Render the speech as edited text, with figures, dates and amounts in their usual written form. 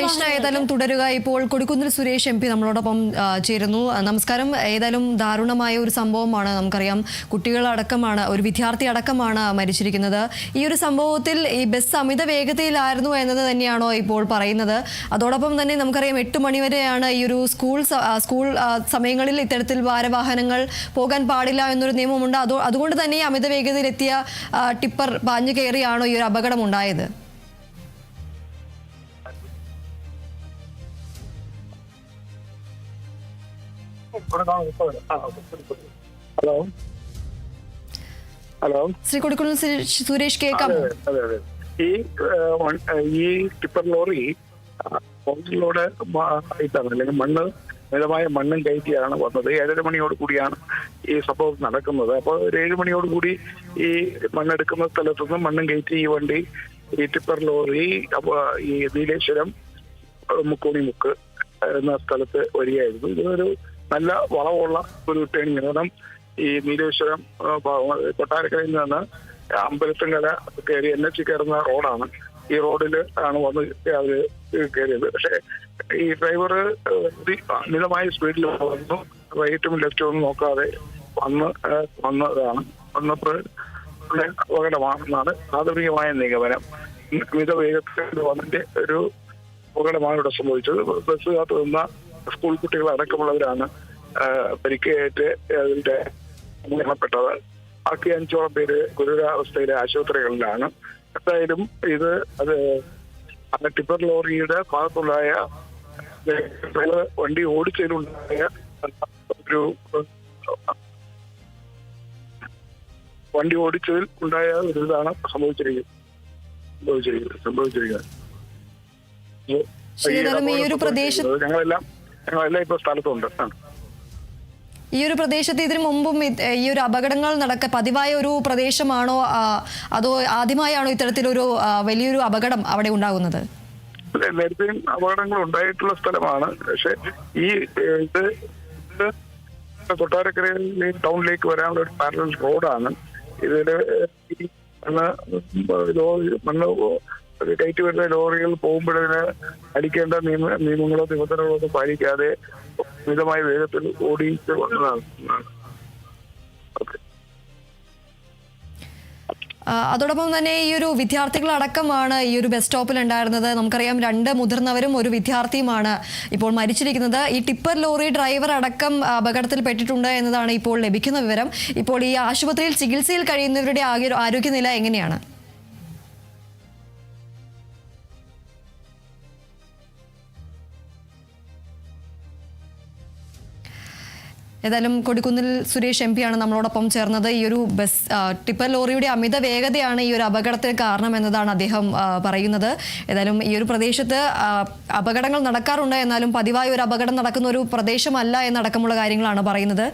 അന്വേഷണം ഏതായാലും തുടരുക. ഇപ്പോൾ കൊടിക്കുന്നിൽ സുരേഷ് MP നമ്മളോടൊപ്പം ചേരുന്നു. നമസ്കാരം. ഏതായാലും ദാരുണമായ ഒരു സംഭവമാണ്. നമുക്കറിയാം, കുട്ടികളടക്കമാണ്, ഒരു വിദ്യാർത്ഥി അടക്കമാണ് മരിച്ചിരിക്കുന്നത്. ഈ ഒരു സംഭവത്തിൽ ഈ ബസ് അമിത വേഗതയിലായിരുന്നു എന്നത് തന്നെയാണോ ഇപ്പോൾ പറയുന്നത്? അതോടൊപ്പം തന്നെ നമുക്കറിയാം 8 മണി വരെയാണ് ഈ ഒരു സ്കൂൾ സമയങ്ങളിൽ ഇത്തരത്തിൽ ഭാരവാഹനങ്ങൾ പോകാൻ പാടില്ല എന്നൊരു നിയമമുണ്ട്. അതുകൊണ്ട് തന്നെ അമിത വേഗതയിലെത്തിയ ടിപ്പർ പാഞ്ഞു കയറിയാണോ ഈ ഒരു അപകടം ഉണ്ടായത്? ഹലോ ഹലോ ശ്രീ കൊടിക്കുന്നിൽ സുരേഷ്, കേൾക്കാം? അതെ അതെ ഈ ടിപ്പർ ലോറി റോഡിലൂടെ ഇട്ടാണ്, അല്ലെങ്കിൽ മിതമായ മണ്ണും കയറ്റിയാണ് വന്നത്. 7:30 മണിയോട് കൂടിയാണ് ഈ സംഭവം നടക്കുന്നത്. അപ്പോൾ ഒരു 7 മണിയോട് കൂടി ഈ മണ്ണെടുക്കുന്ന സ്ഥലത്തു നിന്ന് മണ്ണും കയറ്റി ഈ ടിപ്പർ ലോറി ഈ നീലേശ്വരം മുക്കോണിമുക്ക് എന്ന സ്ഥലത്ത് വരികയായിരുന്നു. ഇതൊരു നല്ല വളവുള്ള ഒരു ടേണിങ്. കാരണം ഈ നീലേശ്വരം കൊട്ടാരക്കരയിൽ നിന്ന് അമ്പലത്തുങ്കര കയറി NH കയറുന്ന റോഡാണ്. ഈ റോഡിൽ ആണ് വന്ന് അവര് കയറിയത്. പക്ഷെ ഈ ഡ്രൈവർ മിതമായ സ്പീഡിൽ വന്നു, റൈറ്റും ലെഫ്റ്റും ഒന്നും നോക്കാതെ വന്നതാണ്. വന്നപ്പോൾ അപകടമാണെന്നാണ് പ്രാഥമികമായ നിഗമനം. മിത വേഗത്തിൽ വന്നതിന്റെ ഒരു അപകടമാണ് ഇവിടെ സംഭവിച്ചത്. ബസ്സിനകത്ത് നിന്ന സ്കൂൾ കുട്ടികൾ അടക്കമുള്ളവരാണ് പരിക്കേറ്റ് അതിന്റെ മരണപ്പെട്ടത്. ബാക്കി 5ഓളം പേര് ഗുരുതരാവസ്ഥയിലെ ആശുപത്രികളിലാണ്. എന്തായാലും അത് ടിപ്പർ ലോറിയുടെ ഭാഗത്തുണ്ടായ വണ്ടി ഓടിച്ചതിലുണ്ടായ ഒരു ഇതാണ് സംഭവിച്ചിരിക്കുന്നത്. ഞങ്ങളെല്ലാം ഇപ്പൊ സ്ഥലത്തുണ്ട്. ഈ ഒരു പ്രദേശത്ത് ഇതിനു മുമ്പും ഈ ഒരു അപകടങ്ങൾ പതിവായ ഒരു പ്രദേശമാണോ, അതോ ആദ്യമായാണോ ഇത്തരത്തിലൊരു വലിയൊരു അപകടം അവിടെ ഉണ്ടാകുന്നത്? നേരത്തെയും അപകടങ്ങൾ ഉണ്ടായിട്ടുള്ള സ്ഥലമാണ്. പക്ഷെ ഇത് കൊട്ടാരക്കരയിൽ ടൗണിലേക്ക് വരാനുള്ള ഒരു പാരലൽ റോഡാണ്. ഇതില് മണ്ണ് കയറ്റി വരുന്ന ലോറികൾ പോകുമ്പോഴതിന് അടിക്കേണ്ട നിയമങ്ങളോ നിബന്ധനകളോ ഒന്നും പാലിക്കാതെ മിതമായ വേഗത്തിൽ ഓടിച്ച് വന്നതാണ്. അതോടൊപ്പം തന്നെ ഈ ഒരു വിദ്യാർത്ഥികളടക്കമാണ് ഈ ഒരു ബസ് സ്റ്റോപ്പിൽ ഉണ്ടായിരുന്നത്. നമുക്കറിയാം 2 മുതിർന്നവരും ഒരു വിദ്യാർത്ഥിയുമാണ് ഇപ്പോൾ മരിച്ചിരിക്കുന്നത്. ഈ ടിപ്പർ ലോറി ഡ്രൈവർ അടക്കം അപകടത്തിൽപ്പെട്ടിട്ടുണ്ട് എന്നതാണ് ഇപ്പോൾ ലഭിക്കുന്ന വിവരം. ഇപ്പോൾ ഈ ആശുപത്രിയിൽ ചികിത്സയിൽ കഴിയുന്നവരുടെ ആരോഗ്യനില എങ്ങനെയാണ്? ഏതായാലും കൊടിക്കുന്നിൽ സുരേഷ് MP ആണ് നമ്മളോടൊപ്പം ചേർന്നത്. ഈ ഒരു ടിപ്പർ ലോറിയുടെ അമിത വേഗതയാണ് ഈ ഒരു അപകടത്തിന് കാരണം എന്നതാണ് അദ്ദേഹം പറയുന്നത്. ഏതായാലും ഈ ഒരു പ്രദേശത്ത് അപകടങ്ങൾ നടക്കാറുണ്ട്, എന്നാലും പതിവായ ഒരു അപകടം നടക്കുന്ന ഒരു പ്രദേശമല്ല എന്നടക്കമുള്ള കാര്യങ്ങളാണ് പറയുന്നത്.